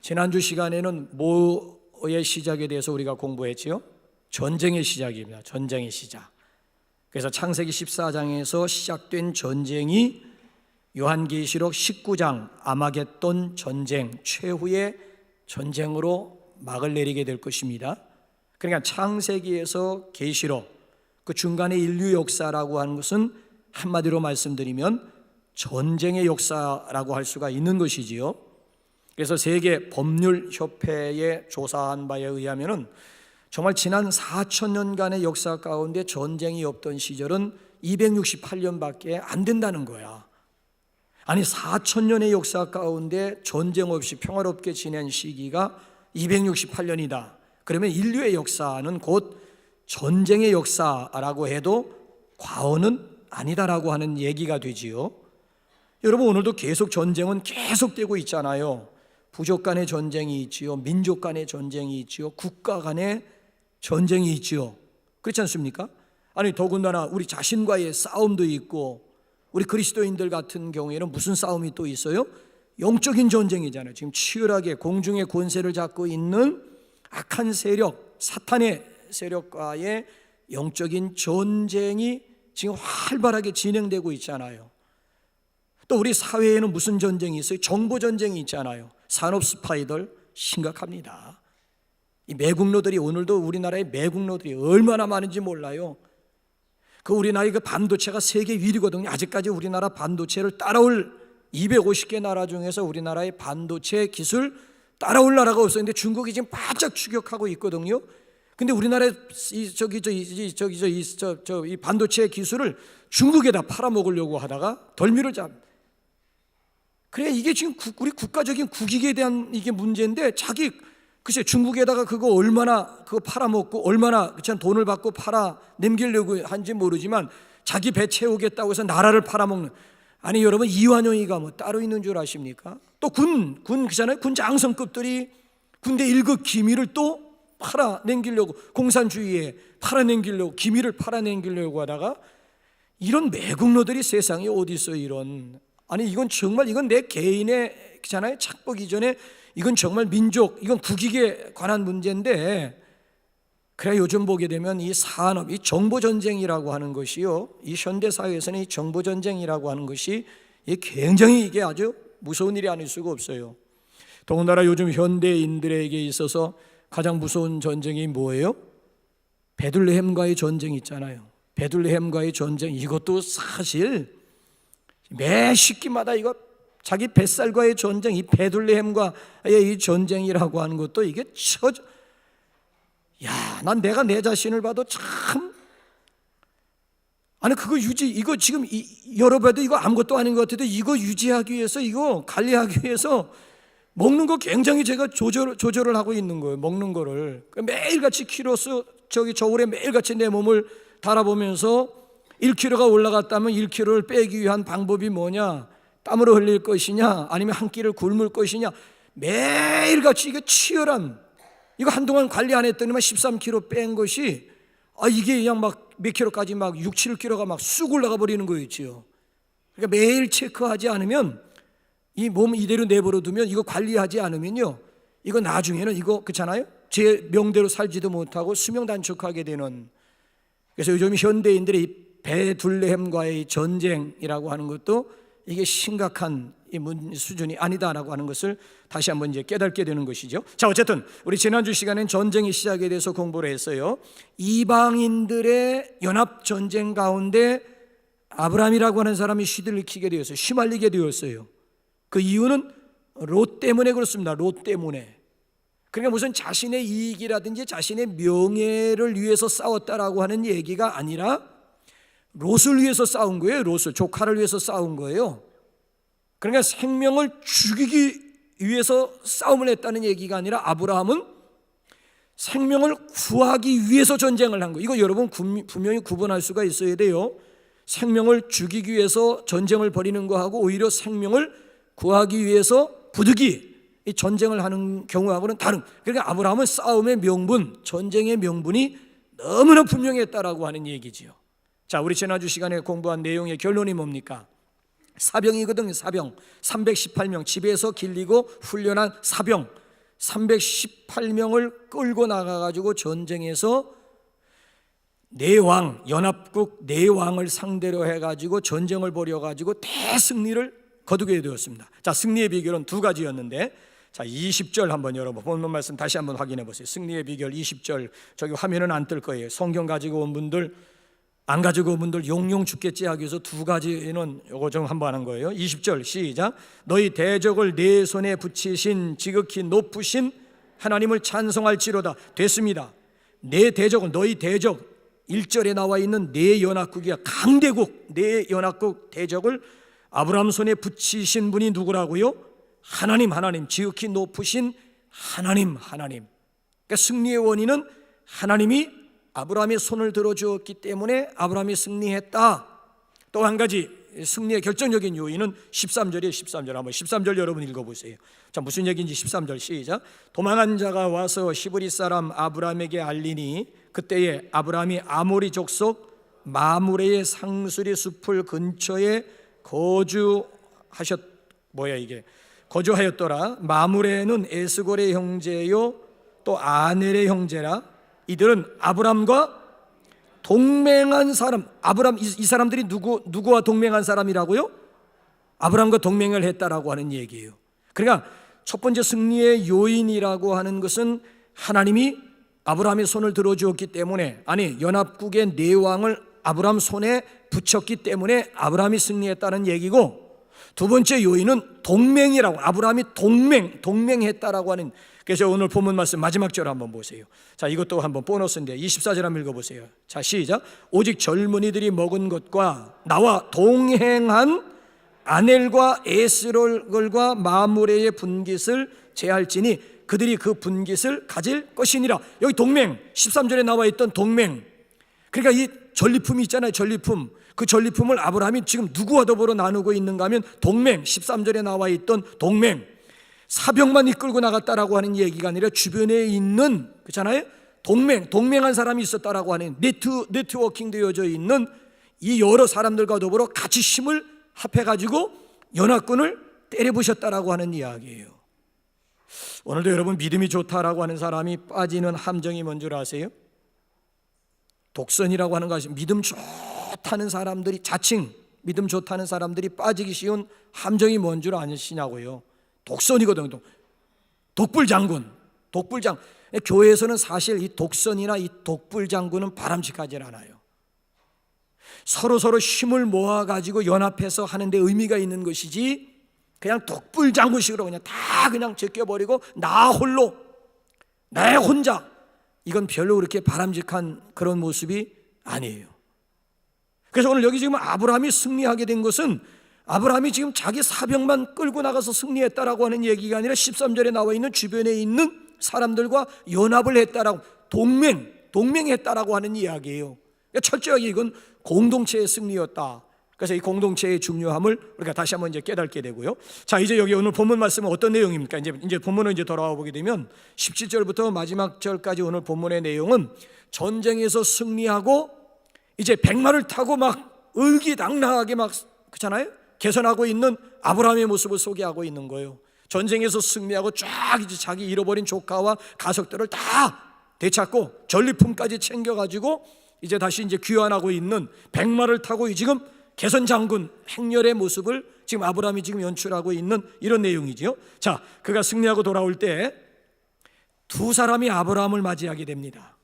지난주 시간에는 뭐의 시작에 대해서 우리가 공부했지요? 전쟁의 시작입니다. 전쟁의 시작. 그래서 창세기 14장에서 시작된 전쟁이 요한계시록 19장 아마겟돈 전쟁, 최후의 전쟁으로 막을 내리게 될 것입니다. 그러니까 창세기에서 계시록, 그 중간에 인류 역사라고 하는 것은 한마디로 말씀드리면 전쟁의 역사라고 할 수가 있는 것이지요. 그래서 세계 법률협회에 조사한 바에 의하면은 정말 지난 4,000년간의 역사 가운데 전쟁이 없던 시절은 268년밖에 안 된다는 거야. 아니 4,000년의 역사 가운데 전쟁 없이 평화롭게 지낸 시기가 268년이다. 그러면 인류의 역사는 곧 전쟁의 역사라고 해도 과언은 아니다라고 하는 얘기가 되지요. 여러분, 오늘도 계속 전쟁은 계속되고 있잖아요. 부족 간의 전쟁이 있지요, 민족 간의 전쟁이 있지요, 국가 간의 전쟁이 있지요. 그렇지 않습니까? 아니 더군다나 우리 자신과의 싸움도 있고, 우리 그리스도인들 같은 경우에는 무슨 싸움이 또 있어요? 영적인 전쟁이잖아요. 지금 치열하게 공중의 권세를 잡고 있는 악한 세력, 사탄의 세력과의 영적인 전쟁이 지금 활발하게 진행되고 있잖아요. 또 우리 사회에는 무슨 전쟁이 있어요? 정보 전쟁이 있잖아요. 산업 스파이들 심각합니다. 이 매국노들이, 오늘도 우리나라의 매국노들이 얼마나 많은지 몰라요. 그 우리나라의 그 반도체가 세계 1위거든요. 아직까지 우리나라 반도체를 따라올 250개 나라 중에서 우리나라의 반도체 기술 따라올 나라가 없었는데 중국이 지금 바짝 추격하고 있거든요. 근데 우리나라의 이 반도체 기술을 중국에다 팔아먹으려고 하다가 덜미를 그래, 이게 지금 우리 국가적인 국익에 대한 이게 문제인데, 자기 글쎄 중국에다가 그거 얼마나 그거 팔아먹고 얼마나 돈을 받고 팔아 남기려고 한지 모르지만 자기 배 채우겠다고 해서 나라를 팔아먹는. 아니 여러분, 이완용이가 뭐 따로 있는 줄 아십니까? 또 군 그잖아요. 군 장성급들이 군대 1급 기밀을 또 팔아넘기려고, 공산주의에 팔아넘기려고, 기밀을 팔아넘기려고 하다가, 이런 매국노들이 세상에 어디 있어요? 이런, 아니 이건 정말, 이건 내 개인의 잖아요. 착복 이전에 이건 정말 민족, 이건 국익에 관한 문제인데, 그래 요즘 보게 되면 이 산업, 이 정보전쟁이라고 하는 것이요, 이 현대사회에서는 이 정보전쟁이라고 하는 것이 굉장히 이게 아주 무서운 일이 아닐 수가 없어요. 더군다나 요즘 현대인들에게 있어서 가장 무서운 전쟁이 뭐예요? 베들레헴과의 전쟁이 있잖아요. 베들레헴과의 전쟁, 이것도 사실 매 식기마다 이거 자기 뱃살과의 전쟁, 이 베들레헴과의 이 전쟁이라고 하는 것도 이게 난 내가 내 자신을 봐도 참, 아니 그거 이거 지금 열어봐도 이거 아무것도 아닌 것 같아도 이거 유지하기 위해서, 이거 관리하기 위해서 먹는 거 굉장히 제가 조절을 하고 있는 거예요. 먹는 거를 매일같이 저울에 매일같이 내 몸을 달아보면서 1kg가 올라갔다면 1kg를 빼기 위한 방법이 뭐냐, 땀으로 흘릴 것이냐, 아니면 한 끼를 굶을 것이냐, 매일같이 이게 치열한, 이거 한동안 관리 안 했더니만 13kg 뺀 것이, 이게 그냥 막 몇 킬로까지 막 6, 7kg가 막 쑥 올라가 버리는 거였지요. 그러니까 매일 체크하지 않으면, 이 몸 이대로 내버려 두면, 이거 관리하지 않으면요, 이거 나중에는 이거 그렇잖아요. 제 명대로 살지도 못하고 수명 단축하게 되는. 그래서 요즘 현대인들이 이 베들레헴과의 전쟁이라고 하는 것도 이게 심각한 이 수준이 아니다라고 하는 것을 다시 한번 이제 깨닫게 되는 것이죠. 자, 어쨌든 우리 지난주 시간엔 전쟁의 시작에 대해서 공부를 했어요. 이방인들의 연합 전쟁 가운데 아브라함이라고 하는 사람이 휘둘리게 되었어요. 휘말리게 되었어요. 그 이유는 롯 때문에 그렇습니다. 롯 때문에. 그러니까 무슨 자신의 이익이라든지 자신의 명예를 위해서 싸웠다라고 하는 얘기가 아니라 롯을 위해서 싸운 거예요. 롯을, 조카를 위해서 싸운 거예요. 그러니까 생명을 죽이기 위해서 싸움을 했다는 얘기가 아니라 아브라함은 생명을 구하기 위해서 전쟁을 한 거예요. 이거 여러분 분명히 구분할 수가 있어야 돼요. 생명을 죽이기 위해서 전쟁을 벌이는 거하고 오히려 생명을 구하기 위해서 부득이 이 전쟁을 하는 경우하고는 다른. 그러니까 아브라함은 싸움의 명분, 전쟁의 명분이 너무나 분명했다라고 하는 얘기지요. 자, 우리 지난주 시간에 공부한 내용의 결론이 뭡니까? 사병이거든요. 사병 318명, 집에서 길리고 훈련한 사병. 318명을 끌고 나가가지고 전쟁에서 내왕, 연합국 내왕을 상대로 해가지고 전쟁을 벌여가지고 대승리를 거두게 되었습니다. 자, 승리의 비결은 두 가지였는데, 자, 20절 한번 여러분 본문 말씀 다시 한번 확인해 보세요. 승리의 비결 20절, 저기 화면은 안 뜰 거예요. 성경 가지고 온 분들, 안 가지고 온 분들 용용 죽겠지 하기 위해서 두 가지는 요거 좀 한번 하는 거예요. 20절 시작. 너희 대적을 내 손에 붙이신 지극히 높으신 하나님을 찬송할지로다. 됐습니다. 내 대적은, 너희 대적, 1절에 나와 있는 내 연합국이야. 강대국, 내 연합국 대적을 아브라함 손에 붙이신 분이 누구라고요? 하나님, 지극히 높으신 하나님. 그러니까 승리의 원인은 하나님이 아브라함의 손을 들어주었기 때문에 아브라함이 승리했다. 또 한 가지 승리의 결정적인 요인은 13절이에요. 13절 한번 13절 여러분 읽어보세요. 자, 무슨 얘기인지 13절 시작. 도망한 자가 와서 히브리 사람 아브라함에게 알리니 그때에 아브라함이 아모리 족속 마므레의 상수리 숲을 근처에 거주하였더라. 마므레는 에스골의 형제요 또 아넬의 형제라. 이들은 아브람과 동맹한 사람. 아브람, 이 사람들이 누구와 동맹한 사람이라고요? 아브람과 동맹을 했다라고 하는 얘기예요. 그러니까 첫 번째 승리의 요인이라고 하는 것은 하나님이 아브람의 손을 들어주었기 때문에, 아니 연합국의 내왕을 아브람 손에 붙였기 때문에 아브람이 승리했다는 얘기고, 두 번째 요인은 동맹이라고, 아브람이 동맹했다라고 하는. 그래서 오늘 본문 말씀 마지막 절 한번 보세요. 자, 이것도 한번 보너스인데 24절 한번 읽어보세요. 자, 시작. 오직 젊은이들이 먹은 것과 나와 동행한 아넬과 에스롤과 마므레의 분깃을 제할지니 그들이 그 분깃을 가질 것이니라. 여기 동맹, 13절에 나와 있던 동맹. 그러니까 이 전리품이 있잖아요. 전리품. 그 전리품을 아브라함이 지금 누구와 더불어 나누고 있는가 하면 동맹, 13절에 나와 있던 동맹. 사병만 이끌고 나갔다라고 하는 얘기가 아니라 주변에 있는, 그렇잖아요, 동맹한 사람이 있었다라고 하는 네트워킹 되어져 있는 이 여러 사람들과 더불어 같이 힘을 합해가지고 연합군을 때려부셨다라고 하는 이야기예요. 오늘도 여러분 믿음이 좋다라고 하는 사람이 빠지는 함정이 뭔 줄 아세요? 독선이라고 하는 것이, 믿음 좋다는 사람들이, 자칭 믿음 좋다는 사람들이 빠지기 쉬운 함정이 뭔 줄 아시냐고요? 독선이거든요. 독불장군. 교회에서는 사실 이 독선이나 이 독불장군은 바람직하지 않아요. 서로 힘을 모아가지고 연합해서 하는데 의미가 있는 것이지, 그냥 독불장군식으로 그냥 다 그냥 제껴버리고 나 홀로, 내 혼자, 이건 별로 그렇게 바람직한 그런 모습이 아니에요. 그래서 오늘 여기 지금 아브라함이 승리하게 된 것은 아브라함이 지금 자기 사병만 끌고 나가서 승리했다라고 하는 얘기가 아니라 13절에 나와 있는 주변에 있는 사람들과 연합을 했다라고, 동맹했다라고 하는 이야기예요. 그러니까 철저하게 이건 공동체의 승리였다. 그래서 이 공동체의 중요함을 우리가 다시 한번 이제 깨닫게 되고요. 자, 이제 여기 오늘 본문 말씀은 어떤 내용입니까? 이제 본문을 이제 돌아와 보게 되면 17절부터 마지막 절까지 오늘 본문의 내용은 전쟁에서 승리하고 이제 백마를 타고 막 의기당당하게 막, 그렇잖아요, 개선하고 있는 아브라함의 모습을 소개하고 있는 거예요. 전쟁에서 승리하고 쫙 이제 자기 잃어버린 조카와 가족들을 다 되찾고 전리품까지 챙겨가지고 이제 다시 이제 귀환하고 있는 백마를 타고 지금 개선 장군 행렬의 모습을 지금 아브라함이 지금 연출하고 있는 이런 내용이지요. 자, 그가 승리하고 돌아올 때 두 사람이 아브라함을 맞이하게 됩니다.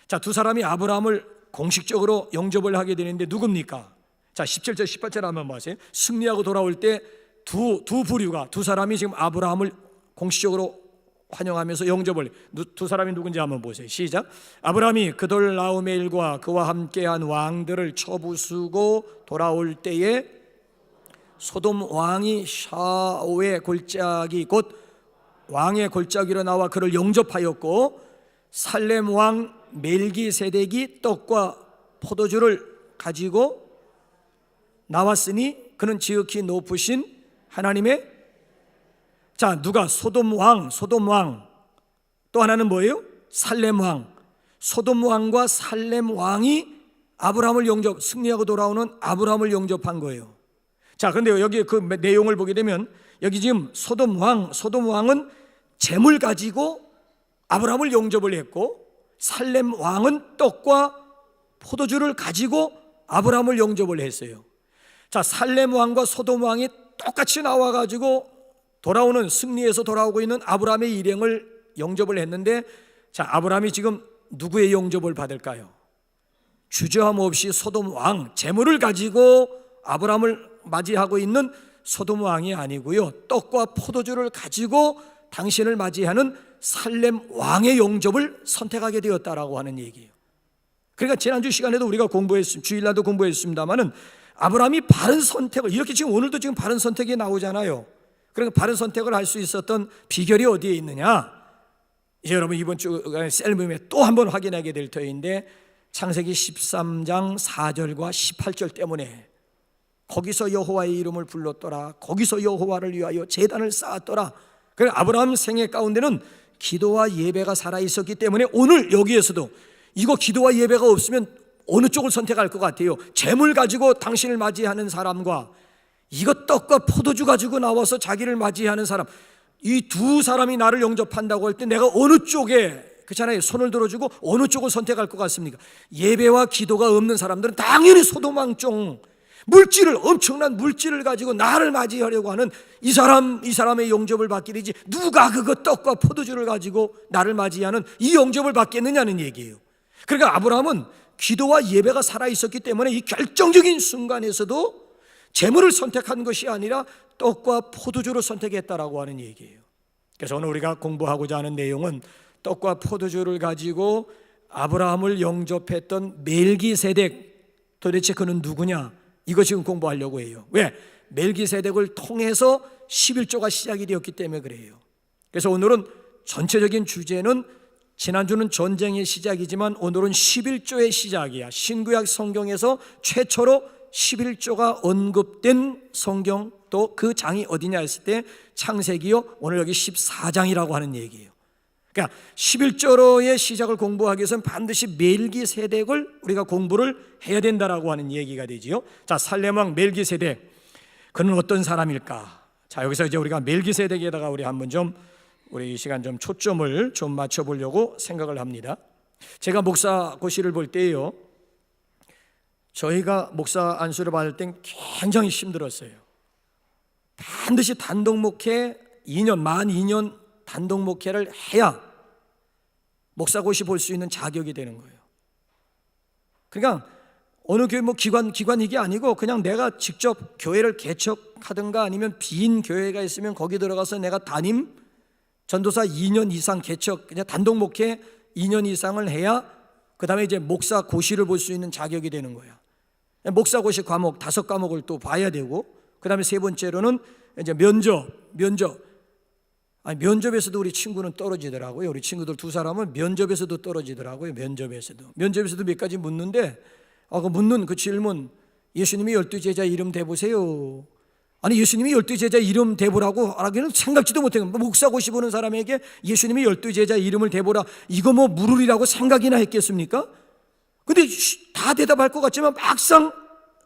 자, 두 사람이 아브라함을 공식적으로 영접을 하게 되는데 누굽니까? 자, 17절 18절 한번 보세요. 승리하고 돌아올 때 두 부류가, 두 사람이 지금 아브라함을 공식적으로 환영하면서 영접을, 두 사람이 누군지 한번 보세요. 시작. 아브라함이 그돌라오멜과 그와 함께한 왕들을 쳐부수고 돌아올 때에 소돔 왕이 샤오의 골짜기 곧 왕의 골짜기로 나와 그를 영접하였고, 살렘 왕 멜기세덱이 떡과 포도주를 가지고 나왔으니 그는 지극히 높으신 하나님의, 자, 누가? 소돔 왕. 또 하나는 뭐예요? 살렘 왕. 소돔 왕과 살렘 왕이 아브라함을 승리하고 돌아오는 아브라함을 영접한 거예요. 자, 그런데 여기 그 내용을 보게 되면 여기 지금 소돔 왕은 재물 가지고 아브라함을 영접을 했고, 살렘 왕은 떡과 포도주를 가지고 아브라함을 영접을 했어요. 자, 살렘 왕과 소돔 왕이 똑같이 나와가지고 돌아오는, 승리해서 돌아오고 있는 아브라함의 일행을 영접을 했는데, 자, 아브라함이 지금 누구의 영접을 받을까요? 주저함 없이 소돔 왕, 재물을 가지고 아브라함을 맞이하고 있는 소돔 왕이 아니고요, 떡과 포도주를 가지고 당신을 맞이하는 살렘 왕의 영접을 선택하게 되었다라고 하는 얘기예요. 그러니까 지난주 시간에도 우리가 공부했습니다. 주일날도 공부했습니다만은 아브라함이 바른 선택을, 이렇게 지금 오늘도 지금 바른 선택이 나오잖아요. 그러니까 바른 선택을 할 수 있었던 비결이 어디에 있느냐? 이제 여러분 이번 주 셀름에 또 한 번 확인하게 될 터인데, 창세기 13장 4절과 18절 때문에 거기서 여호와의 이름을 불렀더라, 거기서 여호와를 위하여 제단을 쌓았더라. 그러니까 아브라함 생애 가운데는 기도와 예배가 살아있었기 때문에 오늘 여기에서도 이거 기도와 예배가 없으면 어느 쪽을 선택할 것 같아요? 재물 가지고 당신을 맞이하는 사람과 이거 떡과 포도주 가지고 나와서 자기를 맞이하는 사람, 이 두 사람이 나를 영접한다고 할 때 내가 어느 쪽에, 그렇잖아요, 손을 들어주고 어느 쪽을 선택할 것 같습니까? 예배와 기도가 없는 사람들은 당연히 소돔왕 쪽, 물질을, 엄청난 물질을 가지고 나를 맞이하려고 하는 이 사람의 영접을 받게 되지, 누가 그거 떡과 포도주를 가지고 나를 맞이하는 이 영접을 받겠느냐는 얘기예요. 그러니까 아브라함은 기도와 예배가 살아있었기 때문에 이 결정적인 순간에서도 재물을 선택한 것이 아니라 떡과 포도주를 선택했다라고 하는 얘기예요. 그래서 오늘 우리가 공부하고자 하는 내용은 떡과 포도주를 가지고 아브라함을 영접했던 멜기세덱, 도대체 그는 누구냐? 이거 지금 공부하려고 해요. 왜? 멜기세덱을 통해서 11조가 시작이 되었기 때문에 그래요. 그래서 오늘은 전체적인 주제는, 지난주는 전쟁의 시작이지만 오늘은 11조의 시작이야. 신구약 성경에서 최초로 11조가 언급된 성경, 또 그 장이 어디냐 했을 때 창세기요, 오늘 여기 14장이라고 하는 얘기예요. 그러니까 11조의 시작을 공부하기 위해서는 반드시 멜기세덱을 우리가 공부를 해야 된다라고 하는 얘기가 되지요. 자, 살렘왕 멜기세덱, 그는 어떤 사람일까? 자, 여기서 이제 우리가 멜기세덱에다가 우리 한번 좀 우리 이 시간 좀 초점을 좀 맞춰보려고 생각을 합니다. 제가 목사 고시를 볼 때요, 저희가 목사 안수를 받을 땐 굉장히 힘들었어요. 반드시 단독 목회 2년, 만 2년 단독 목회를 해야 목사 고시 볼 수 있는 자격이 되는 거예요. 그러니까 어느 교회 뭐 기관 이게 아니고 그냥 내가 직접 교회를 개척하든가 아니면 빈 교회가 있으면 거기 들어가서 내가 담임 전도사 2년 이상 개척, 그냥 단독 목회 2년 이상을 해야 그 다음에 이제 목사 고시를 볼 수 있는 자격이 되는 거야. 목사 고시 과목 5과목을 또 봐야 되고, 그 다음에 세 번째로는 이제 면접에서도 우리 친구는 떨어지더라고요. 우리 친구들 두 사람은 면접에서도 떨어지더라고요. 면접에서도 몇 가지 묻는데, 그 묻는 그 질문, 예수님이 12제자 이름 대보세요. 아니, 예수님이 12제자 이름 대보라고 하기는 생각지도 못해요. 목사 고시 보는 사람에게 예수님이 12제자 이름을 대보라, 이거 뭐 물으리라고 생각이나 했겠습니까? 근데 다 대답할 것 같지만 막상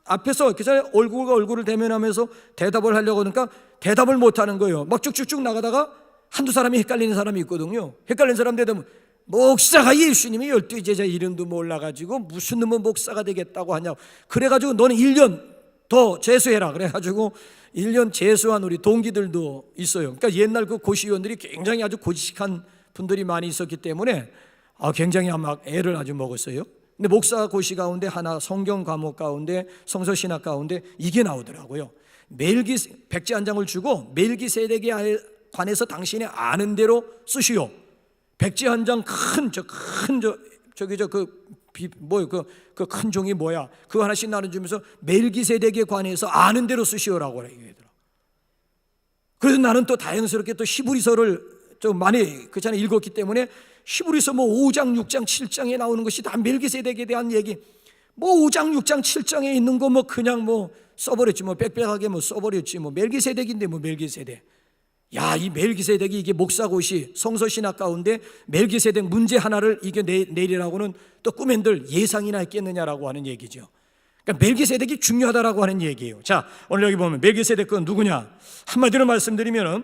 앞에서 얼굴과 얼굴을 대면하면서 대답을 하려고 하니까 대답을 못하는 거예요. 막 쭉쭉쭉 나가다가 한두 사람이 헷갈리는 사람이 있거든요. 헷갈리는 사람 대답은, 목사가 예수님이 12제자 이름도 몰라가지고 무슨 놈은 목사가 되겠다고 하냐고. 그래가지고 너는 1년 더 재수해라. 그래가지고 1년 재수한 우리 동기들도 있어요. 그러니까 옛날 그 고시위원들이 굉장히 아주 고지식한 분들이 많이 있었기 때문에 굉장히 막 애를 아주 먹었어요. 근데 목사 고시 가운데 하나, 성경 과목 가운데, 성서신학 가운데 이게 나오더라고요. 백지 한 장을 주고 멜기세덱에 관해서 당신이 아는 대로 쓰시오. 백지 한 장 큰 큰 종이 뭐야? 그거 하나씩 나눠주면서 멜기세덱에 관해서 아는 대로 쓰시오라고 얘기하더라고. 그래서 나는 또 다행스럽게 또 히브리서를 좀 많이 그렇잖아요 읽었기 때문에 히브리서 뭐 5장, 6장, 7장에 나오는 것이 다 멜기세덱에 대한 얘기. 뭐 5장, 6장, 7장에 있는 거 뭐 그냥 뭐 써버렸지, 뭐 빽빽하게 뭐 써버렸지, 뭐 멜기세덱인데 뭐 멜기세덱. 야, 이 멜기세덱이 이게 목사고시 성서신학 가운데 멜기세덱 문제 하나를 이겨내리라고는 또 꿈엔들 예상이나 했겠느냐라고 하는 얘기죠. 그러니까 멜기세덱이 중요하다라고 하는 얘기예요. 자, 오늘 여기 보면 멜기세덱은 누구냐? 한마디로 말씀드리면은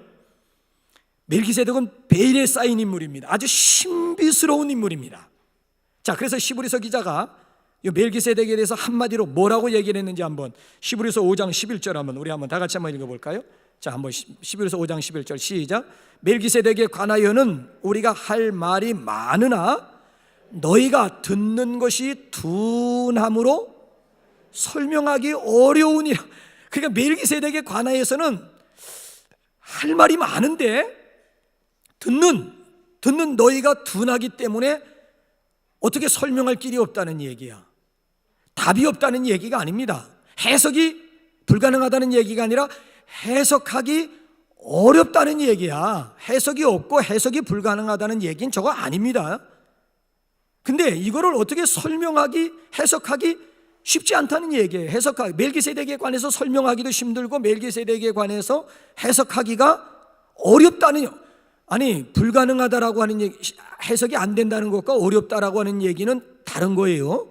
멜기세덱은 베일에 쌓인 인물입니다. 아주 신비스러운 인물입니다. 자, 그래서 히브리서 기자가 이 멜기세덱에 대해서 한마디로 뭐라고 얘기를 했는지 한번 히브리서 5장 11절 한번 우리 한번 다 같이 한번 읽어볼까요? 자, 한번 히브리서 5장 11절 시작. 멜기세덱에 관하여는 우리가 할 말이 많으나 너희가 듣는 것이 둔함으로 설명하기 어려우니라. 그러니까 멜기세덱에 관하여서는 할 말이 많은데 듣는 너희가 둔하기 때문에 어떻게 설명할 길이 없다는 얘기야. 답이 없다는 얘기가 아닙니다. 해석이 불가능하다는 얘기가 아니라 해석하기 어렵다는 얘기야. 해석이 없고 해석이 불가능하다는 얘기는 저거 아닙니다. 근데 이거를 어떻게 해석하기 쉽지 않다는 얘기예요. 멜기세덱에 관해서 설명하기도 힘들고 멜기세덱에 관해서 해석하기가 어렵다는, 아니 불가능하다라고 하는 얘기, 해석이 안 된다는 것과 어렵다라고 하는 얘기는 다른 거예요.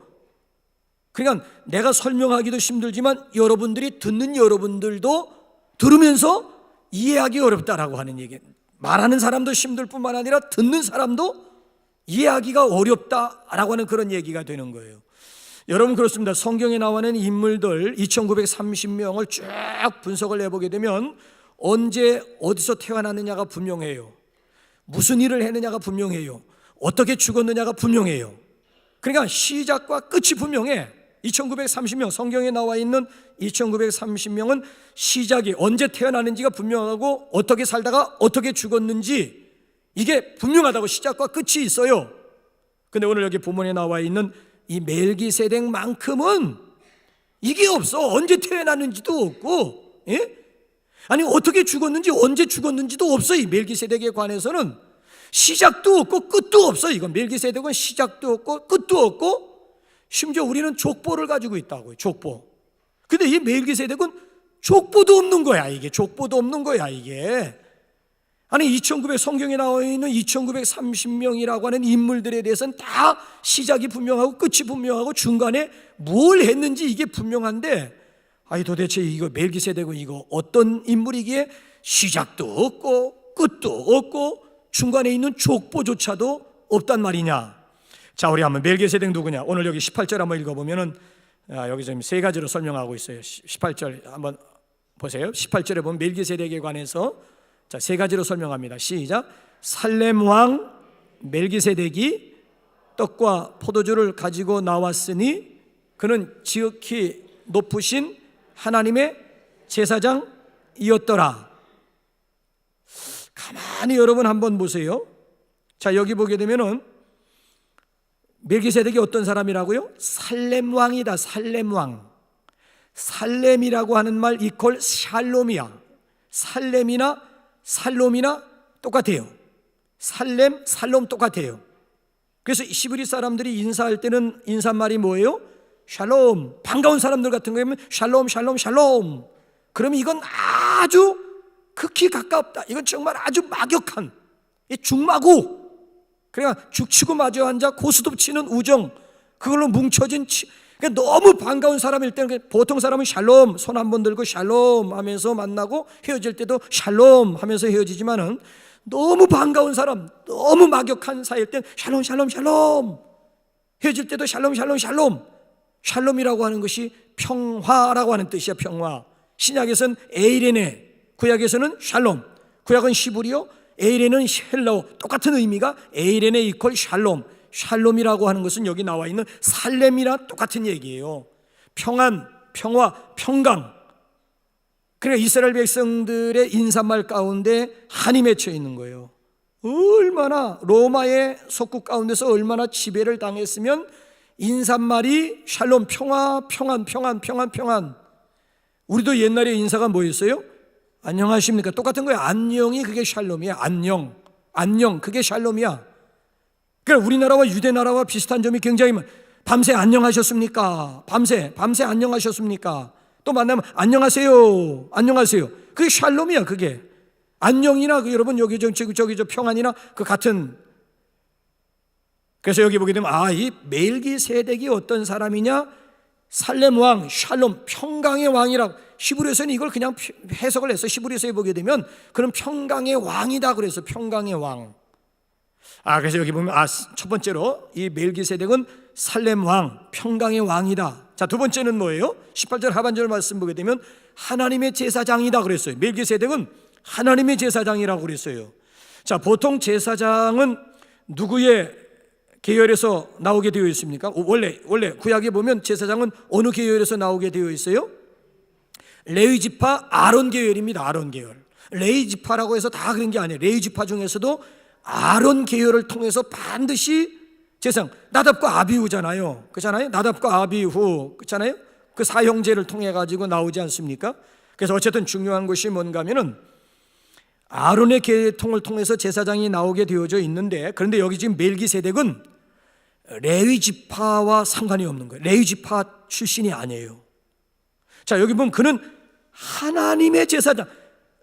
그러니까 내가 설명하기도 힘들지만 여러분들이 듣는 여러분들도 들으면서 이해하기 어렵다라고 하는 얘기. 말하는 사람도 힘들 뿐만 아니라 듣는 사람도 이해하기가 어렵다라고 하는 그런 얘기가 되는 거예요. 여러분, 그렇습니다. 성경에 나와 있는 인물들 2930명을 쭉 분석을 해보게 되면 언제 어디서 태어났느냐가 분명해요. 무슨 일을 했느냐가 분명해요. 어떻게 죽었느냐가 분명해요. 그러니까 시작과 끝이 분명해. 2930명, 성경에 나와 있는 2930명은 시작이 언제 태어났는지가 분명하고 어떻게 살다가 어떻게 죽었는지 이게 분명하다고, 시작과 끝이 있어요. 근데 오늘 여기 본문에 나와 있는 이 멜기세덱만큼은 이게 없어. 언제 태어났는지도 없고, 예? 아니 어떻게 죽었는지 언제 죽었는지도 없어. 이 멜기세덱에 관해서는 시작도 없고 끝도 없어. 이건 멜기세덱은 시작도 없고 끝도 없고, 심지어 우리는 족보를 가지고 있다고요. 족보. 근데 이 멜기세덱은 족보도 없는 거야. 이게 족보도 없는 거야. 이게 아니 성경에 나와 있는 2930명이라고 하는 인물들에 대해서는 다 시작이 분명하고 끝이 분명하고 중간에 뭘 했는지 이게 분명한데, 아니 도대체 이거 멜기세덱은 이거 어떤 인물이기에 시작도 없고 끝도 없고 중간에 있는 족보조차도 없단 말이냐. 자, 우리 한번 멜기세덱 누구냐? 오늘 여기 18절 한번 읽어보면은 여기 지금 세 가지로 설명하고 있어요. 18절 한번 보세요. 18절에 보면 멜기세덱에 관해서 자, 세 가지로 설명합니다. 시작. 살렘 왕 멜기세덱이 떡과 포도주를 가지고 나왔으니 그는 지극히 높으신 하나님의 제사장이었더라. 가만히 여러분 한번 보세요. 자, 여기 보게 되면은 멜기세덱이 어떤 사람이라고요? 살렘 왕이다. 살렘 왕. 살렘이라고 하는 말 이퀄 샬롬이야. 살롬이나 똑같아요. 살롬 똑같아요. 그래서 히브리 사람들이 인사할 때는 인사말이 뭐예요? 샬롬. 반가운 사람들 같은 거면 샬롬. 그러면 이건 아주 극히 가깝다. 이건 정말 아주 막역한 죽마고, 그러니까 죽치고 마주 앉아 고스톱 치는 우정, 그걸로 뭉쳐진 그러니까 너무 반가운 사람일 때는 보통 사람은 샬롬, 손 한 번 들고 샬롬 하면서 만나고 헤어질 때도 샬롬 하면서 헤어지지만은 너무 반가운 사람, 너무 막역한 사이일 때는 샬롬 헤어질 때도 샬롬. 샬롬이라고 하는 것이 평화라고 하는 뜻이야. 평화. 신약에서는 에이레네, 구약에서는 샬롬. 구약은 히브리어, 에이레는 헬라어. 똑같은 의미가 에이레네 이퀄 샬롬. 샬롬이라고 하는 것은 여기 나와 있는 살렘이랑 똑같은 얘기예요. 평안, 평화, 평강. 그러니까 이스라엘 백성들의 인사말 가운데 한이 맺혀 있는 거예요. 얼마나 로마의 속국 가운데서 얼마나 지배를 당했으면 인사말이 샬롬, 평안. 우리도 옛날에 인사가 뭐였어요? 안녕하십니까? 똑같은 거예요. 안녕이 그게 샬롬이야. 안녕 그게 샬롬이야. 그러니까 우리나라와 유대나라와 비슷한 점이 굉장히 많아요. 밤새 안녕하셨습니까? 밤새 안녕하셨습니까? 또 만나면 안녕하세요. 그게 샬롬이야. 그게 안녕이나 여러분 여기 저기 평안이나 그 같은. 그래서 여기 보게 되면 이 멜기세덱이 어떤 사람이냐? 살렘 왕, 샬롬, 평강의 왕이라고. 히브리서는 이걸 그냥 해석을 해서 히브리서에 보게 되면 그런 평강의 왕이다 그래서 평강의 왕. 그래서 여기 보면 첫 번째로 이 멜기세덱은 살렘 왕, 평강의 왕이다. 자, 두 번째는 뭐예요? 18절 하반절 말씀 보게 되면 하나님의 제사장이다 그랬어요. 멜기세덱은 하나님의 제사장이라고 그랬어요. 자, 보통 제사장은 누구의 계열에서 나오게 되어 있습니까? 원래 구약에 보면 제사장은 어느 계열에서 나오게 되어 있어요? 레위 지파 아론 계열입니다. 아론 계열. 레위 지파라고 해서 다 그런 게 아니에요. 레위 지파 중에서도 아론 계열을 통해서 반드시 제사장, 나답과 아비후잖아요. 그렇잖아요. 나답과 아비후, 그렇잖아요. 그 사형제를 통해 가지고 나오지 않습니까? 그래서 어쨌든 중요한 것이 뭔가 하면은 아론의 계통을 통해서 제사장이 나오게 되어져 있는데, 그런데 여기 지금 멜기세덱은 레위 지파와 상관이 없는 거예요. 레위 지파 출신이 아니에요. 자, 여기 보면 그는 하나님의 제사장,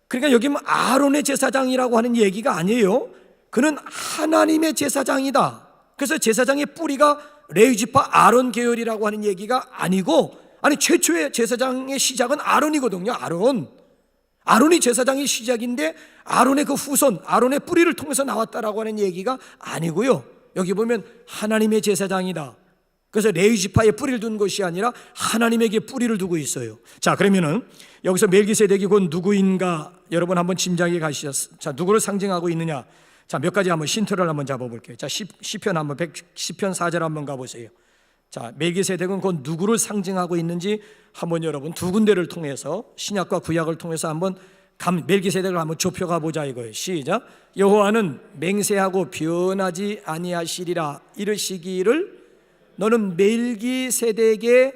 그러니까 여기 보면 아론의 제사장이라고 하는 얘기가 아니에요. 그는 하나님의 제사장이다. 그래서 제사장의 뿌리가 레위 지파 아론 계열이라고 하는 얘기가 아니고, 아니 최초의 제사장의 시작은 아론이거든요. 아론이 제사장의 시작인데 아론의 그 후손, 아론의 뿌리를 통해서 나왔다라고 하는 얘기가 아니고요. 여기 보면 하나님의 제사장이다. 그래서 레위 지파에 뿌리를 둔 것이 아니라 하나님에게 뿌리를 두고 있어요. 자, 그러면은 여기서 멜기세덱이 곧 누구인가 여러분 한번 짐작해 가시죠. 자, 누구를 상징하고 있느냐? 자, 몇 가지 한번 힌트를 한번 잡아볼게요. 자, 시편 한번 110편 4절 한번 가보세요. 자, 멜기세덱은 곧 누구를 상징하고 있는지 한번 여러분 두 군데를 통해서 신약과 구약을 통해서 한번 멜기세덱을 한번 좁혀가 보자 이거예요. 시작. 여호와는 맹세하고 변하지 아니하시리라 이르시기를 너는 멜기세덱의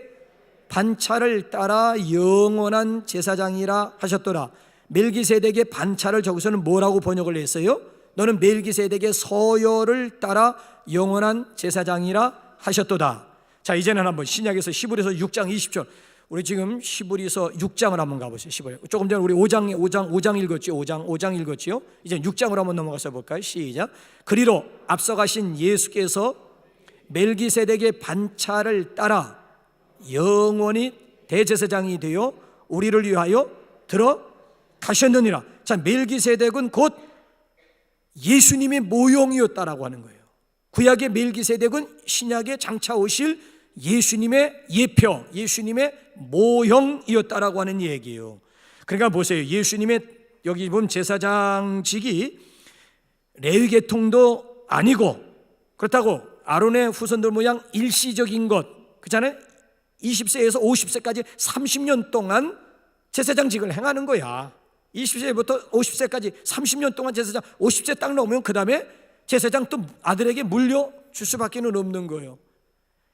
반차를 따라 영원한 제사장이라 하셨더라. 멜기세덱의 반차를 저기서는 뭐라고 번역을 했어요? 너는 멜기세덱의 서열을 따라 영원한 제사장이라 하셨도다. 자, 이제는 한번 신약에서 히브리서 6장 20절, 우리 지금 히브리서 6장을 한번 가보세요. 조금 전에 우리 5장 읽었죠. 5장 읽었지요. 이제 6장으로 한번 넘어가서 볼까요? 시작. 그리로 앞서가신 예수께서 멜기세덱의 반차를 따라 영원히 대제사장이 되어 우리를 위하여 들어가셨느니라. 자, 멜기세덱은 곧 예수님의 모형이었다라고 하는 거예요. 구약의 멜기세덱은 신약에 장차 오실 예수님의 예표, 예수님의 모형이었다라고 하는 얘기예요. 그러니까 보세요. 예수님의 여기 보면 제사장직이 레위 계통도 아니고, 그렇다고 아론의 후손들 모양 일시적인 것, 그렇잖아요. 20세에서 50세까지 30년 동안 제사장직을 행하는 거야. 20세부터 50세까지 30년 동안 제사장, 50세 딱 넘으면 그 다음에 제사장 또 아들에게 물려줄 수밖에 없는 거예요.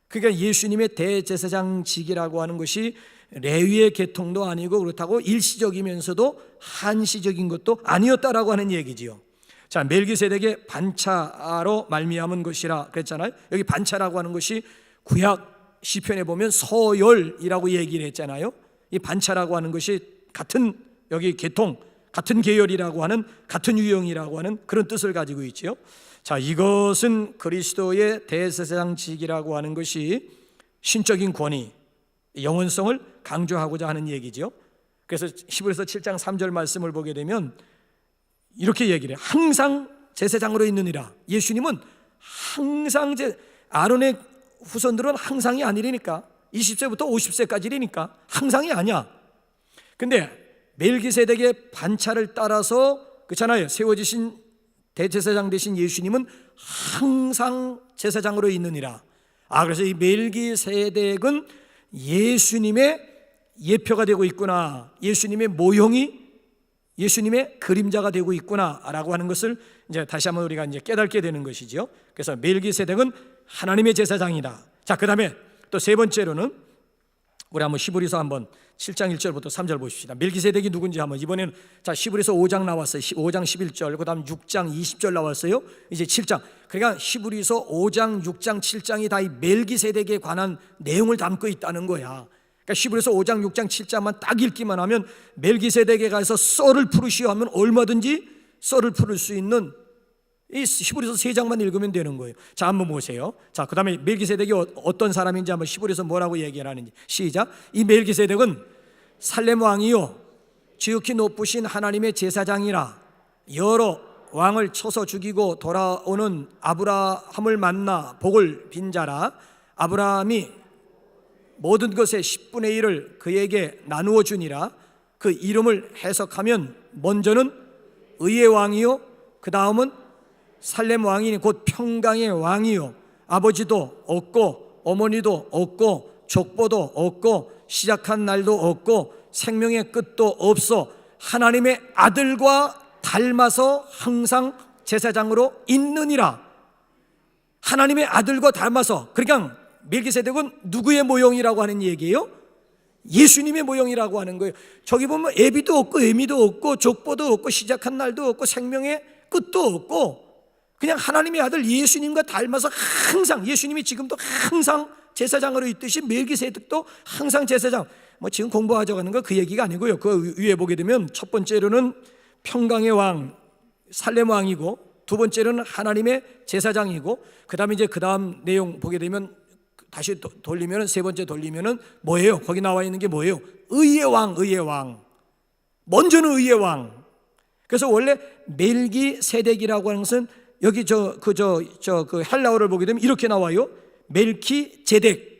그러니까 예수님의 대제사장직이라고 하는 것이 레위의 계통도 아니고 그렇다고 일시적이면서도 한시적인 것도 아니었다라고 하는 얘기지요. 자, 멜기세덱의 반차로 말미암은 것이라 그랬잖아요. 여기 반차라고 하는 것이 구약 시편에 보면 서열이라고 얘기를 했잖아요. 이 반차라고 하는 것이 같은 여기 계통, 같은 계열이라고 하는, 같은 유형이라고 하는 그런 뜻을 가지고 있지요. 자, 이것은 그리스도의 대제사장직이라고 하는 것이 신적인 권위, 영원성을 강조하고자 하는 얘기죠. 그래서 히브리서 7장 3절 말씀을 보게 되면 이렇게 얘기를 해요. 항상 제사장으로 있느니라. 예수님은 항상 아론의 후손들은 항상이 아니라니까. 20세부터 50세까지라니까. 항상이 아니야. 근데 멜기세덱의 반차를 따라서 그렇잖아요. 세워지신 대제사장 되신 예수님은 항상 제사장으로 있느니라. 그래서 이 멜기세덱은 예수님의 예표가 되고 있구나, 예수님의 모형이 예수님의 그림자가 되고 있구나라고 하는 것을 이제 다시 한번 우리가 이제 깨닫게 되는 것이죠. 그래서 멜기세덱은 하나님의 제사장이다. 자, 그다음에 또 세 번째로는 우리 한번 히브리서 한번 7장 1절부터 3절 보십시다. 멜기세덱이 누군지 한번 이번에는 자 히브리서 5장 나왔어요. 5장 11절, 그다음 6장 20절 나왔어요. 이제 7장. 그러니까 히브리서 5장, 6장, 7장이 다 이 멜기세덱에 관한 내용을 담고 있다는 거야. 그러니까 히브리서 5장, 6장, 7장만 딱 읽기만 하면 멜기세덱에 가서 썰을 풀으시오 하면 얼마든지 썰을 풀을 수 있는 이 히브리서 3장만 읽으면 되는 거예요. 자, 한번 보세요. 자, 그 다음에 멜기세덱이 어떤 사람인지 한번 히브리서 뭐라고 얘기를 하는지. 시작. 이 멜기세덱은 살렘 왕이요 지극히 높으신 하나님의 제사장이라. 여러 왕을 쳐서 죽이고 돌아오는 아브라함을 만나 복을 빈 자라. 아브라함이 모든 것의 10분의 1을 그에게 나누어 주니라. 그 이름을 해석하면 먼저는 의의 왕이요 그 다음은 살렘 왕이니 곧 평강의 왕이요 아버지도 없고 어머니도 없고 족보도 없고 시작한 날도 없고 생명의 끝도 없어 하나님의 아들과 닮아서 항상 제사장으로 있느니라. 하나님의 아들과 닮아서. 그러니까 멜기세덱은 누구의 모형이라고 하는 얘기예요? 예수님의 모형이라고 하는 거예요. 저기 보면 애비도 없고 애미도 없고 족보도 없고 시작한 날도 없고 생명의 끝도 없고 그냥 하나님의 아들 예수님과 닮아서 항상, 예수님이 지금도 항상 제사장으로 있듯이 멜기세덱도 항상 제사장. 지금 공부하자고 하는 거 그 얘기가 아니고요. 그 위에 보게 되면 첫 번째로는 평강의 왕 살렘 왕이고 두 번째로는 하나님의 제사장이고 그 다음 내용 보게 되면 다시 돌리면 세 번째 돌리면은 뭐예요? 거기 나와 있는 게 뭐예요? 의의 왕, 의의 왕. 먼저는 의의 왕. 그래서 원래 멜기세덱이라고 하는 것은 여기 그 헬라어를 보게 되면 이렇게 나와요. 멜키제덱.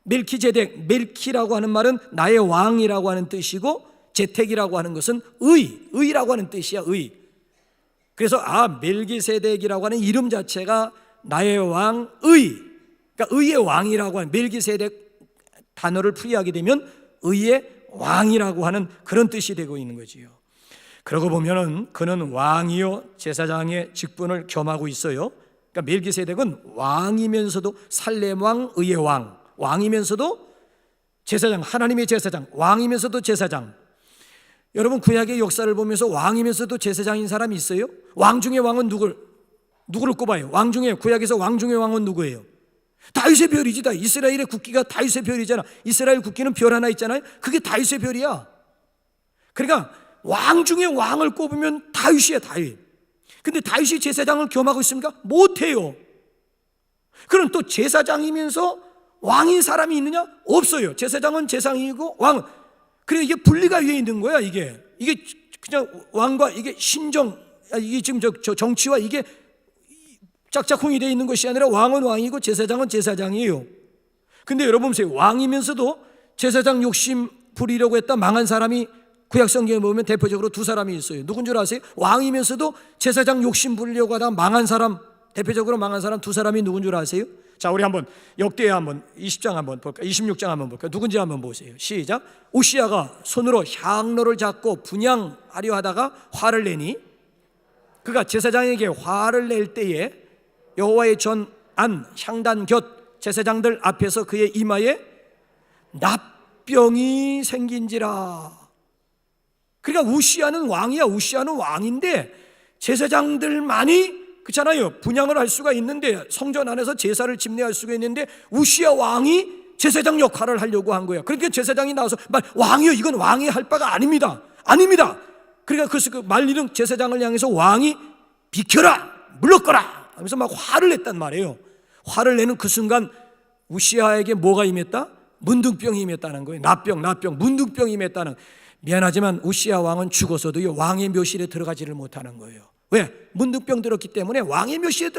멜키라고 하는 말은 나의 왕이라고 하는 뜻이고 제택이라고 하는 것은 의라고 하는 뜻이야. 의. 그래서 멜기세덱이라고 하는 이름 자체가 나의 왕, 그러니까 의의 왕이라고 하는 멜기세덱 단어를 풀이하게 되면 의의 왕이라고 하는 그런 뜻이 되고 있는 거지요. 그러고 보면은 그는 왕이요 제사장의 직분을 겸하고 있어요. 그러니까 멜기세덱은 왕이면서도 살렘 왕, 의의 왕, 왕이면서도 제사장, 하나님의 제사장, 왕이면서도 제사장. 여러분 구약의 역사를 보면서 왕이면서도 제사장인 사람이 있어요? 왕 중에 왕은 누구를 꼽아요? 왕 중에, 구약에서 왕 중에 왕은 누구예요? 다윗의 별이지. 이스라엘의 국기가 다윗의 별이잖아. 이스라엘 국기는 별 하나 있잖아요. 그게 다윗의 별이야. 그러니까 왕 중에 왕을 꼽으면 다윗이야. 다윗. 근데 다윗이 제사장을 겸하고 있습니까? 못해요. 그럼 또 제사장이면서 왕인 사람이 있느냐? 없어요. 제사장은 제사장이고 왕은. 그래 이게 분리가 위에 있는 거야. 이게 그냥 왕과 이게 심정, 이게 지금 저 정치와 이게 짝짝꿍이 되어 있는 것이 아니라 왕은 왕이고 제사장은 제사장이에요. 근데 여러분 보세요. 왕이면서도 제사장 욕심 부리려고 했다 망한 사람이 구약 성경에 보면 대표적으로 두 사람이 있어요. 누군 줄 아세요? 왕이면서도 제사장 욕심 부리려고 하다 망한 사람, 대표적으로 망한 사람 두 사람이 누군 줄 아세요? 자, 우리 한번 역대에 한번 20장 한번 볼까? 26장 한번 볼까? 누군지 한번 보세요. 시작. 우시야가 손으로 향로를 잡고 분향하려 하다가 화를 내니 그가 제사장에게 화를 낼 때에 여호와의 전 안 향단 곁 제사장들 앞에서 그의 이마에 납병이 생긴지라. 그러니까 우시야는 왕이야. 우시야는 왕인데 제사장들만이 그렇잖아요. 분향을 할 수가 있는데 성전 안에서 제사를 집례할 수가 있는데 우시야 왕이 제사장 역할을 하려고 한 거야. 그러니까 제사장이 나와서 왕이요 이건 왕이 할 바가 아닙니다. 그러니까 그 말리는 제사장을 향해서 왕이 비켜라 물러거라 하면서 막 화를 냈단 말이에요. 화를 내는 그 순간 우시야에게 뭐가 임했다? 문둥병이 임했다는 거예요. 납병 문둥병이 임했다는. 미안하지만 우시야 왕은 죽어서도요 왕의 묘실에 들어가지를 못하는 거예요. 왜? 문둥병 들었기 때문에 왕의 묘실에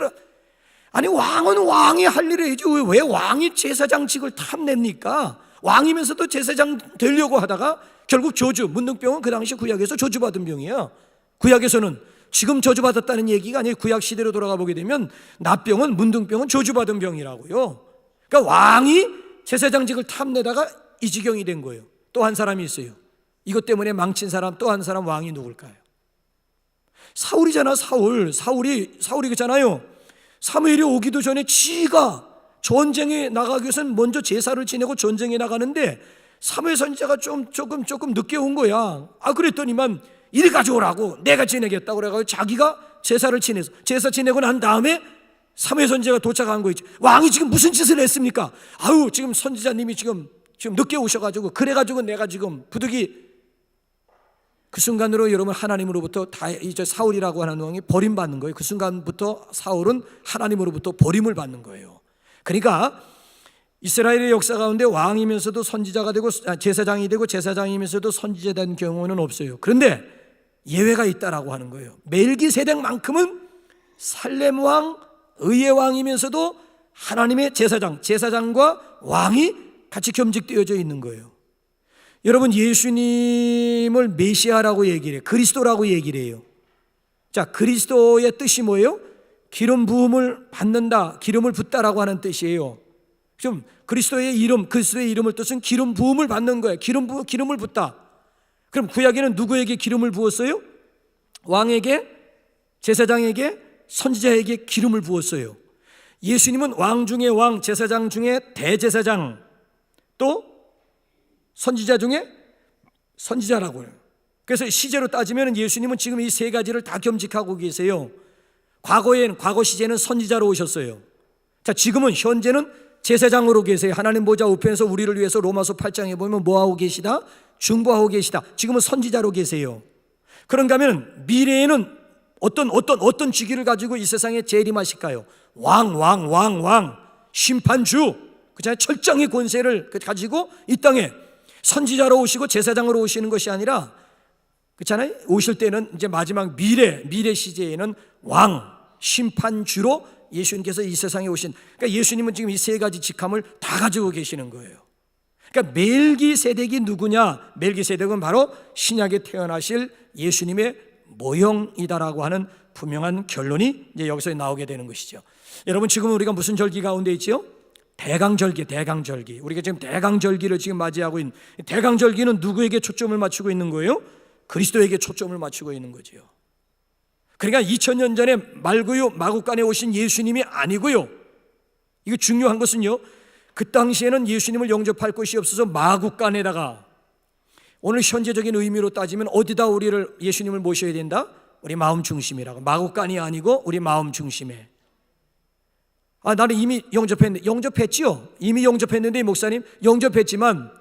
아니 왕은 왕이 할 일을 해야지 왜 왕이 제사장직을 탐냅니까? 왕이면서도 제사장 되려고 하다가 결국 문둥병은 그 당시 구약에서 저주받은 병이야. 구약에서는 지금 저주받았다는 얘기가 아니에요. 구약 시대로 돌아가 보게 되면 납병은, 문둥병은 저주받은 병이라고요. 그러니까 왕이 제사장직을 탐내다가 이 지경이 된 거예요. 또 한 사람이 있어요. 이것 때문에 망친 사람, 또 한 사람 왕이 누굴까요? 사울이잖아. 사울이 그렇잖아요. 사무엘이 오기도 전에 지가 전쟁에 나가기 위해서는 먼저 제사를 지내고 전쟁에 나가는데 사무엘 선지자가 조금 늦게 온 거야. 그랬더니만 이리 가져오라고 내가 지내겠다고 그래가지고 자기가 제사를 지내서 제사 지내고 난 다음에 사무엘 선지자가 도착한 거 있지. 왕이 지금 무슨 짓을 했습니까? 지금 선지자님이 지금 늦게 오셔가지고 그래가지고 내가 지금 부득이. 그 순간으로 여러분 하나님으로부터 이제 사울이라고 하는 왕이 버림받는 거예요. 그 순간부터 사울은 하나님으로부터 버림을 받는 거예요. 그러니까 이스라엘의 역사 가운데 왕이면서도 선지자가 되고 제사장이 되고 제사장이면서도 선지자 된 경우는 없어요. 그런데 예외가 있다라고 하는 거예요. 멜기세덱만큼은 살렘 왕, 의의 왕이면서도 하나님의 제사장, 제사장과 왕이 같이 겸직되어져 있는 거예요. 여러분, 예수님을 메시아라고 얘기를 해요. 그리스도라고 얘기를 해요. 자, 그리스도의 뜻이 뭐예요? 기름 부음을 받는다, 기름을 붓다라고 하는 뜻이에요. 좀 그리스도의 이름을 뜻은 기름 부음을 받는 거예요. 기름을 붓다. 그럼 구약에는 누구에게 기름을 부었어요? 왕에게, 제사장에게, 선지자에게 기름을 부었어요. 예수님은 왕 중에 왕, 제사장 중에 대제사장, 또 선지자 중에 선지자라고 해요. 그래서 시제로 따지면 예수님은 지금 이 세 가지를 다 겸직하고 계세요. 과거 시제는 선지자로 오셨어요. 자, 지금은 현재는 제사장으로 계세요. 하나님 보좌 우편에서 우리를 위해서 로마서 8장에 보면 뭐하고 계시다? 중보하고 계시다. 지금은 선지자로 계세요. 그런가 하면 미래에는 어떤 직위를 가지고 이 세상에 재림하실까요? 왕, 심판주, 그렇잖아요. 철장의 권세를 가지고 이 땅에 선지자로 오시고 제사장으로 오시는 것이 아니라, 그렇잖아요. 오실 때는 이제 마지막 미래 시제에는 왕, 심판주로 예수님께서 이 세상에 오신, 그러니까 예수님은 지금 이 세 가지 직함을 다 가지고 계시는 거예요. 그러니까 멜기세덱이 누구냐? 멜기세덱은 바로 신약에 태어나실 예수님의 모형이다라고 하는 분명한 결론이 이제 여기서 나오게 되는 것이죠. 여러분, 지금 우리가 무슨 절기 가운데 있지요? 대강절기. 우리가 지금 대강절기를 지금 맞이하고 있는, 대강절기는 누구에게 초점을 맞추고 있는 거예요? 그리스도에게 초점을 맞추고 있는 거지요. 그러니까 2000년 전에 말구유 마구간에 오신 예수님이 아니고요. 이거 중요한 것은요, 그 당시에는 예수님을 영접할 곳이 없어서 마구간에다가, 오늘 현재적인 의미로 따지면 어디다 우리를 예수님을 모셔야 된다? 우리 마음 중심이라고. 마구간이 아니고 우리 마음 중심에. 나는 이미 영접했지요. 이미 영접했는데, 목사님 영접했지만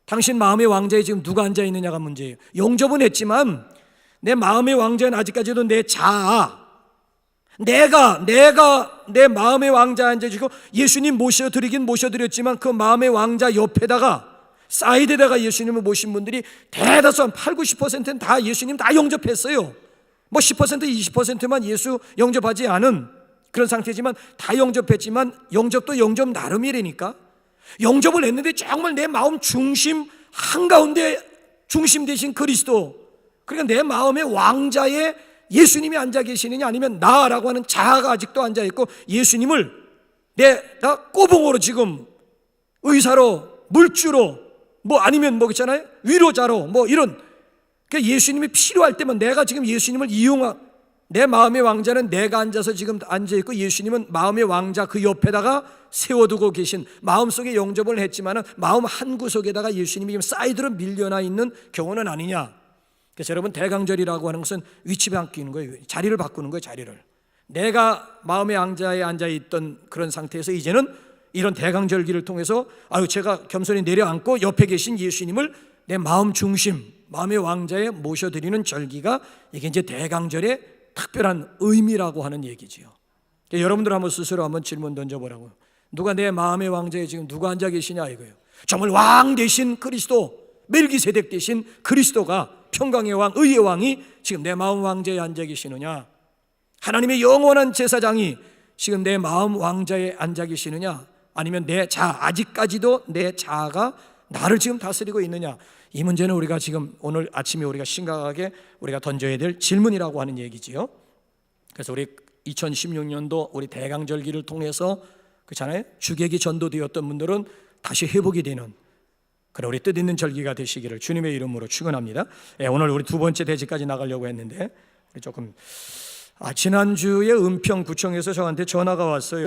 당신 마음의 왕자에 지금 누가 앉아 있느냐가 문제예요. 영접은 했지만 내 마음의 왕자는 아직까지도 내 자아, 내가 내 마음의 왕자에 앉아있고, 예수님 모셔드렸지만 그 마음의 왕자 옆에다가 사이드에다가 예수님을 모신 분들이 대다수 한 80-90%는 다 예수님 다 영접했어요. 뭐 10% 20%만 예수 영접하지 않은 그런 상태지만 다 영접했지만, 영접도 영접 나름이라니까. 영접을 했는데 정말 내 마음 중심 한가운데 중심 되신 그리스도, 그러니까 내 마음의 왕자에 예수님이 앉아 계시느냐, 아니면 나라고 하는 자아가 아직도 앉아 있고 예수님을 내가 꼬봉으로 지금 의사로, 물주로, 뭐 아니면 뭐 있잖아요, 위로자로, 뭐 이런, 그러니까 예수님이 필요할 때만 내가 지금 예수님을 내 마음의 왕자는 내가 앉아서 지금 앉아 있고, 예수님은 마음의 왕자 그 옆에다가 세워두고 계신, 마음속에 영접을 했지만은 마음 한 구석에다가 예수님이 지금 사이드로 밀려나 있는 경우는 아니냐. 그래서 여러분, 대강절이라고 하는 것은 위치 바뀌는 거예요. 자리를 바꾸는 거예요. 자리를. 내가 마음의 왕자에 앉아있던 그런 상태에서 이제는 이런 대강절기를 통해서 제가 겸손히 내려앉고 옆에 계신 예수님을 내 마음 중심, 마음의 왕자에 모셔드리는 절기가, 이게 이제 대강절의 특별한 의미라고 하는 얘기지요. 여러분들 한번 스스로 한번 질문 던져보라고요. 누가 내 마음의 왕자에 지금 누가 앉아 계시냐 이거예요. 정말 왕 대신 그리스도, 멜기세덱 대신 그리스도가, 평강의 왕, 의의 왕이 지금 내 마음 왕자에 앉아 계시느냐? 하나님의 영원한 제사장이 지금 내 마음 왕자에 앉아 계시느냐? 아니면 아직까지도 내 자아가 나를 지금 다스리고 있느냐? 이 문제는 우리가 지금 오늘 아침에 우리가 심각하게 우리가 던져야 될 질문이라고 하는 얘기지요. 그래서 우리 2016년도 우리 대강절기를 통해서, 그렇잖아요, 주객이 전도되었던 분들은 다시 회복이 되는 그런 우리 뜻있는 절기가 되시기를 주님의 이름으로 축원합니다. 오늘 우리 두 번째 대지까지 나가려고 했는데 조금 지난주에 은평구청에서 저한테 전화가 왔어요.